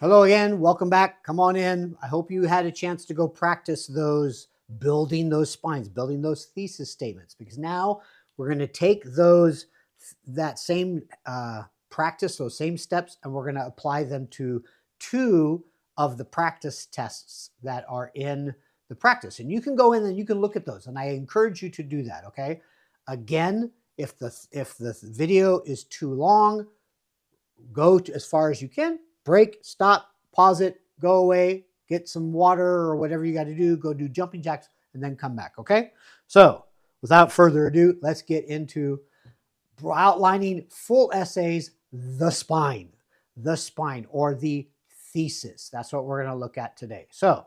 Hello again. Welcome back. Come on in. I hope you had a chance to go practice those building those spines, building those thesis statements, because now we're going to take that same practice, those same steps, and we're going to apply them to two of the practice tests that are in the practice. And you can go in and you can look at those, and I encourage you to do that. Okay. Again, if the video is too long, go as far as you can. Break, stop, pause it, go away, get some water or whatever you got to do, go do jumping jacks, and then come back, okay? So without further ado, let's get into outlining full essays, the spine, or the thesis. That's what we're going to look at today. So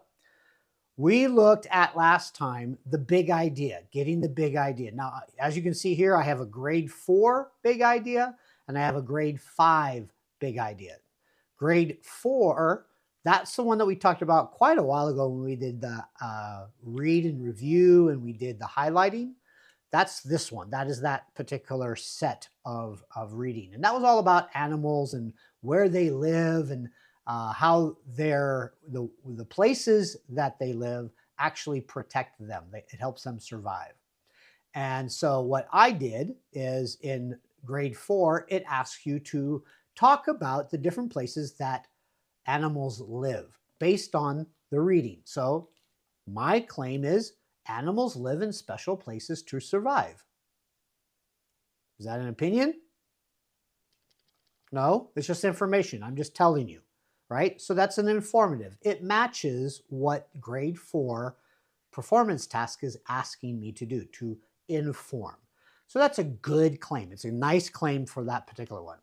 we looked at last time the big idea, getting the big idea. Now, as you can see here, I have a grade 4 big idea, and I have a grade 5 big idea. Grade 4, that's the one that we talked about quite a while ago when we did the read and review and we did the highlighting. That's this one. That is that particular set of reading. And that was all about animals and where they live and how the places that they live actually protect them. It helps them survive. And so what I did is in grade 4, it asks you to talk about the different places that animals live based on the reading. So my claim is animals live in special places to survive. Is that an opinion? No, it's just information. I'm just telling you, right? So that's an informative. It matches what grade 4 performance task is asking me to do, to inform. So that's a good claim. It's a nice claim for that particular one.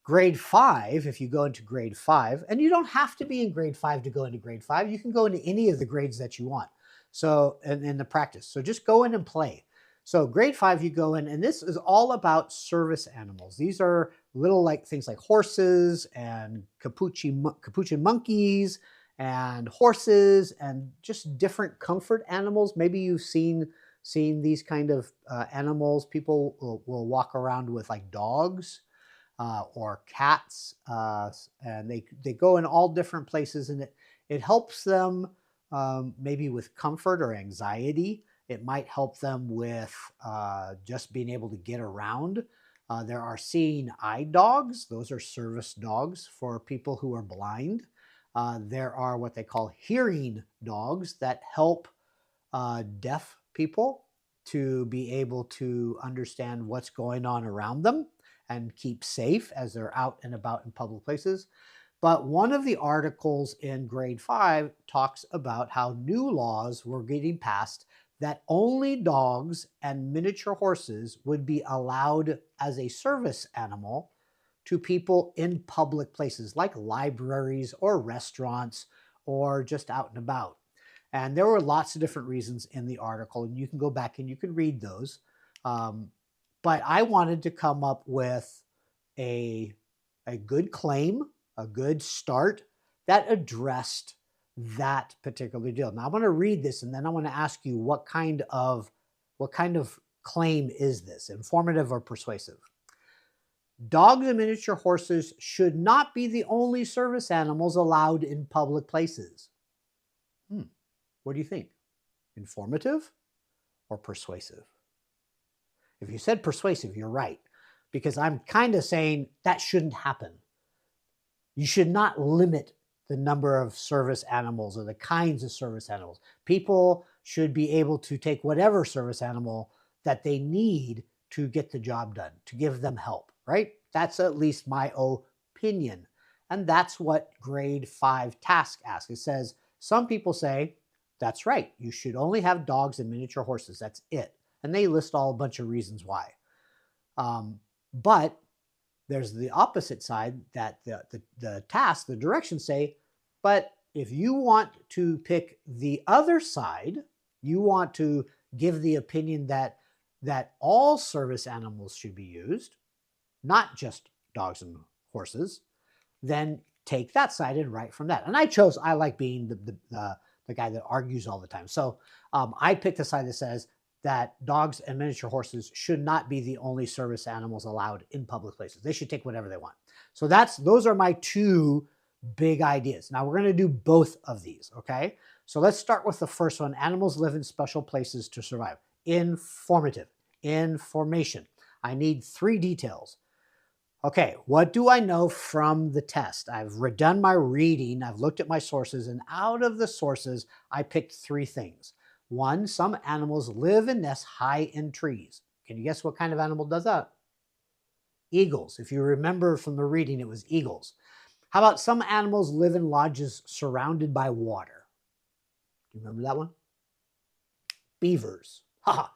Grade 5, if you go into grade 5, and you don't have to be in grade 5 to go into grade 5, you can go into any of the grades that you want. So, in the practice. So just go in and play. So grade 5, you go in, and this is all about service animals. These are little things like horses and capuchin monkeys and horses and just different comfort animals. Maybe you've seen these kind of animals. People will walk around with like dogs or cats, and they go in all different places, and it helps them maybe with comfort or anxiety. It might help them with just being able to get around. There are seeing eye dogs. Those are service dogs for people who are blind. There are what they call hearing dogs that help deaf people to be able to understand what's going on around them and keep safe as they're out and about in public places. But one of the articles in grade 5 talks about how new laws were getting passed that only dogs and miniature horses would be allowed as a service animal to people in public places like libraries or restaurants or just out and about. And there were lots of different reasons in the article, and you can go back and you can read those. But I wanted to come up with a good claim, a good start that addressed that particular deal. Now I'm going to read this, and then I want to ask you what kind of claim is this, informative or persuasive? Dogs and miniature horses should not be the only service animals allowed in public places. What do you think? Informative or persuasive? If you said persuasive, you're right, because I'm kind of saying that shouldn't happen. You should not limit the number of service animals or the kinds of service animals. People should be able to take whatever service animal that they need to get the job done, to give them help, right? That's at least my opinion. And that's what grade 5 task asks. It says, some people say, that's right, you should only have dogs and miniature horses. That's it. And they list all a bunch of reasons why. But there's the opposite side that the task, the directions say, but if you want to pick the other side, you want to give the opinion that all service animals should be used, not just dogs and horses, then take that side and write from that. And I like being the guy that argues all the time. So I picked the side that says that dogs and miniature horses should not be the only service animals allowed in public places. They should take whatever they want. So those are my two big ideas. Now we're going to do both of these, okay? So let's start with the first one. Animals live in special places to survive. Informative, information. I need 3 details. Okay, what do I know from the test? I've redone my reading, I've looked at my sources, and out of the sources, I picked 3 things. 1, some animals live in nests high in trees. Can you guess what kind of animal does that? Eagles. If you remember from the reading, it was eagles. How about some animals live in lodges surrounded by water? Do you remember that one? Beavers. Haha.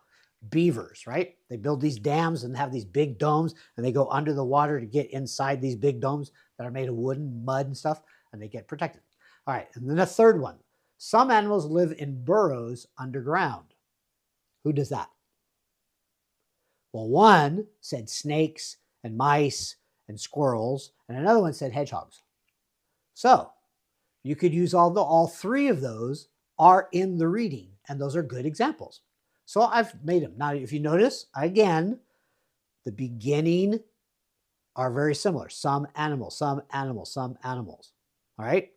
Beavers, right? They build these dams and have these big domes, and they go under the water to get inside these big domes that are made of wood and mud and stuff, and they get protected. All right, and then a third one. Some animals live in burrows underground. Who does that? Well, one said snakes and mice and squirrels, and another one said hedgehogs. So you could use all 3 of those are in the reading, and those are good examples. So I've made them. Now, if you notice, again, the beginning are very similar. Some animals, some animals, some animals. All right?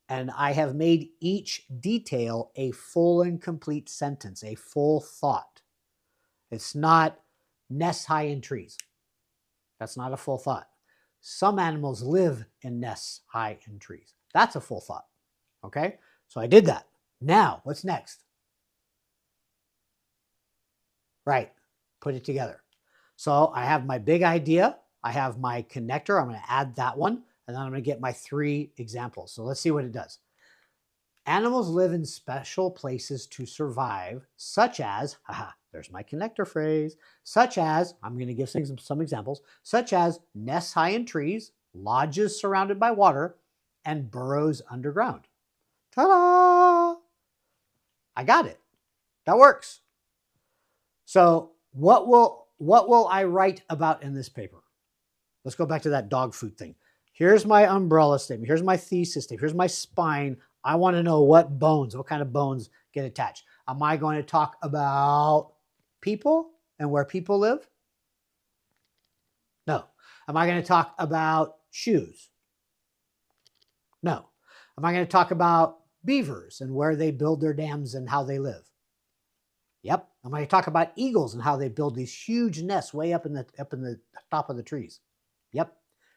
And I have made each detail a full and complete sentence, a full thought. It's not nests high in trees. That's not a full thought. Some animals live in nests high in trees. That's a full thought. Okay? So I did that. Now, what's next? Right, put it together. So I have my big idea. I have my connector. I'm going to add that one, and then I'm going to get my 3 examples. So let's see what it does. Animals live in special places to survive, such as, there's my connector phrase, such as, I'm going to give some examples, such as nests high in trees, lodges surrounded by water, and burrows underground. Ta-da! I got it. That works. So what will I write about in this paper? Let's go back to that dog food thing. Here's my umbrella statement. Here's my thesis statement. Here's my spine. I want to know what kind of bones get attached. Am I going to talk about people and where people live? No. Am I going to talk about shoes? No. Am I going to talk about beavers and where they build their dams and how they live? Yep. I'm going to talk about eagles and how they build these huge nests way up in the top of the trees. Yep.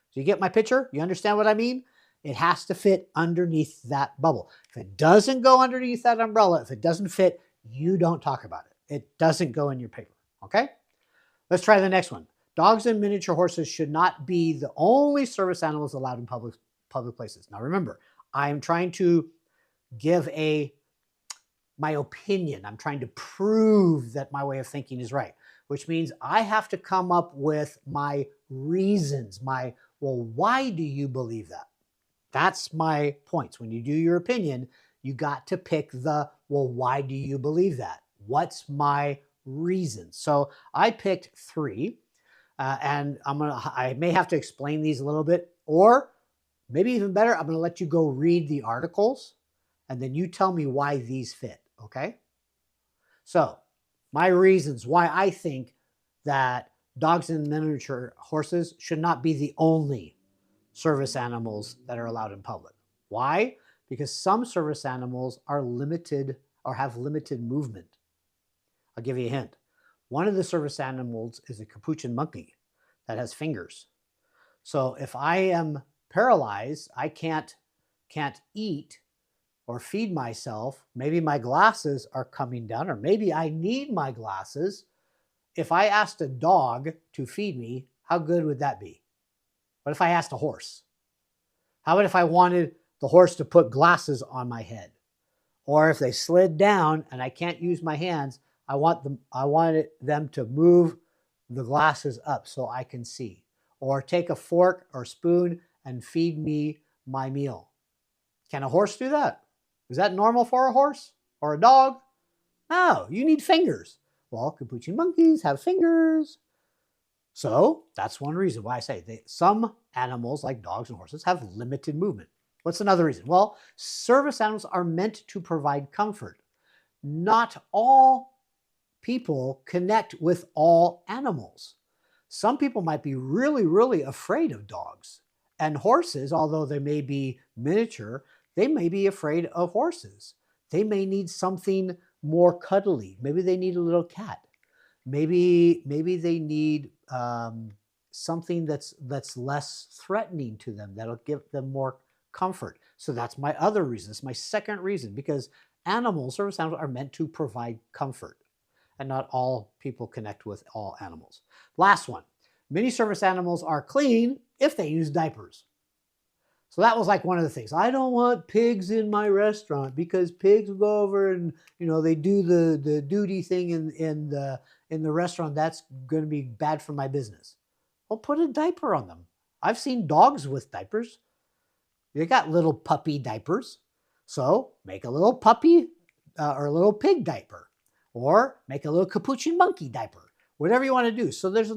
So you get my picture? You understand what I mean? It has to fit underneath that bubble. If it doesn't go underneath that umbrella, if it doesn't fit, you don't talk about it. It doesn't go in your paper. Okay? Let's try the next one. Dogs and miniature horses should not be the only service animals allowed in public places. Now remember, I'm trying to give my opinion. I'm trying to prove that my way of thinking is right, which means I have to come up with my reasons, well, why do you believe that? That's my points. When you do your opinion, you got to pick well, why do you believe that? What's my reason? So I picked 3, and I may have to explain these a little bit, or maybe even better, I'm going to let you go read the articles, and then you tell me why these fit. Okay? So, my reasons why I think that dogs and miniature horses should not be the only service animals that are allowed in public. Why? Because some service animals are limited or have limited movement. I'll give you a hint. One of the service animals is a capuchin monkey that has fingers. So if I am paralyzed, I can't eat or feed myself. Maybe my glasses are coming down, or maybe I need my glasses. If I asked a dog to feed me, how good would that be? What if I asked a horse? How about if I wanted the horse to put glasses on my head? Or if they slid down and I can't use my hands, I wanted them to move the glasses up so I can see. Or take a fork or spoon and feed me my meal. Can a horse do that? Is that normal for a horse or a dog? No, you need fingers. Well, capuchin monkeys have fingers. So that's one reason why I say some animals, like dogs and horses, have limited movement. What's another reason? Well, service animals are meant to provide comfort. Not all people connect with all animals. Some people might be really, really afraid of dogs, And horses, although they may be miniature, they may be afraid of horses. They may need something more cuddly. Maybe they need a little cat. Maybe they need something that's less threatening to them, that'll give them more comfort. So that's my other reason. It's my second reason, because service animals are meant to provide comfort, and not all people connect with all animals. Last one, many service animals are clean if they use diapers. So that was like one of the things. I don't want pigs in my restaurant because pigs go over and they do the duty thing in the restaurant. That's going to be bad for my business. Well, put a diaper on them. I've seen dogs with diapers. They got little puppy diapers. So make a little puppy or a little pig diaper, or make a little capuchin monkey diaper. Whatever you want to do. So there's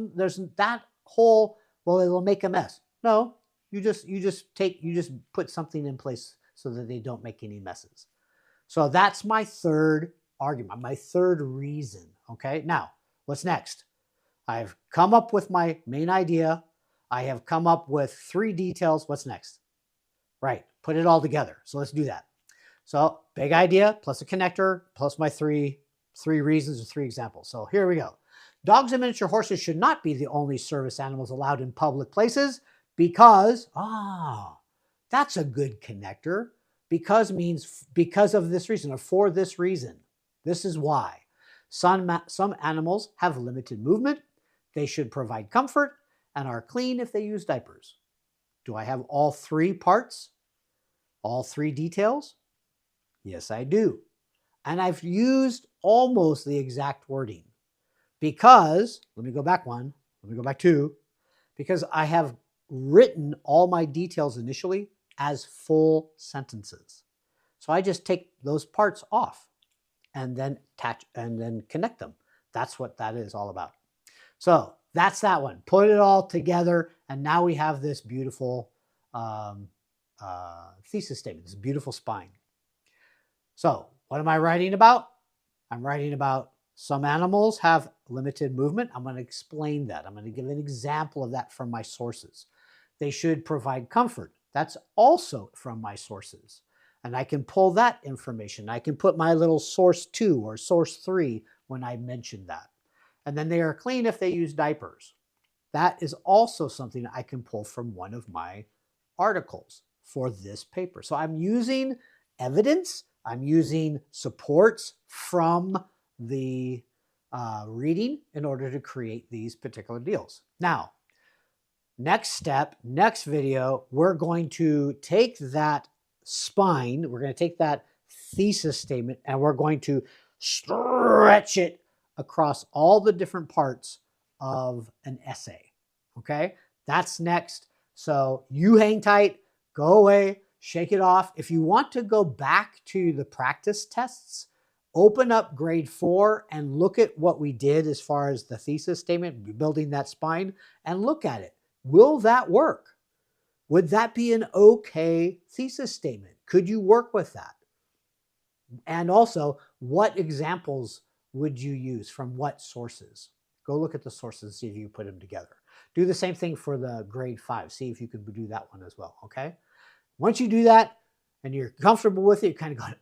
that whole, well, it'll make a mess. No. You just put something in place so that they don't make any messes. So that's my third argument, my third reason. Okay, now what's next? I've come up with my main idea. I have come up with 3 details. What's next? Right, put it all together. So let's do that. So big idea plus a connector plus my three reasons or 3 examples. So here we go. Dogs and miniature horses should not be the only service animals allowed in public places. Because, that's a good connector. Because means because of this reason, or for this reason. This is why. Some animals have limited movement. They should provide comfort and are clean if they use diapers. Do I have all 3 parts? All 3 details? Yes, I do. And I've used almost the exact wording. Because, let me go back 1, let me go back 2, because I have written all my details initially as full sentences. So I just take those parts off and then attach and then connect them. That's what that is all about. So that's that one. Put it all together, and now we have this beautiful thesis statement, this beautiful spine. So what am I writing about? I'm writing about some animals have limited movement. I'm going to explain that. I'm going to give an example of that from my sources. They should provide comfort. That's also from my sources. And I can pull that information. I can put my little source 2 or source 3 when I mention that. And then they are clean if they use diapers. That is also something I can pull from one of my articles for this paper. So I'm using evidence. I'm using supports from the reading in order to create these particular deals. Now, next step, next video, we're going to take that spine, we're going to take that thesis statement, and we're going to stretch it across all the different parts of an essay. Okay, that's next. So you hang tight, go away, shake it off. If you want to go back to the practice tests, open up grade 4 and look at what we did as far as the thesis statement, building that spine, and look at it. Will that work? Would that be an okay thesis statement? Could you work with that? And also, what examples would you use from what sources? Go look at the sources, see if you put them together. Do the same thing for the grade 5. See if you can do that one as well, okay? Once you do that and you're comfortable with it, you're kind of going,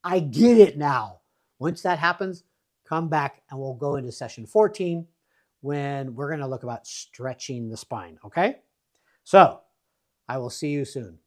I get it now. Once that happens, come back and we'll go into session 14 when we're going to look about stretching the spine, okay? So I will see you soon.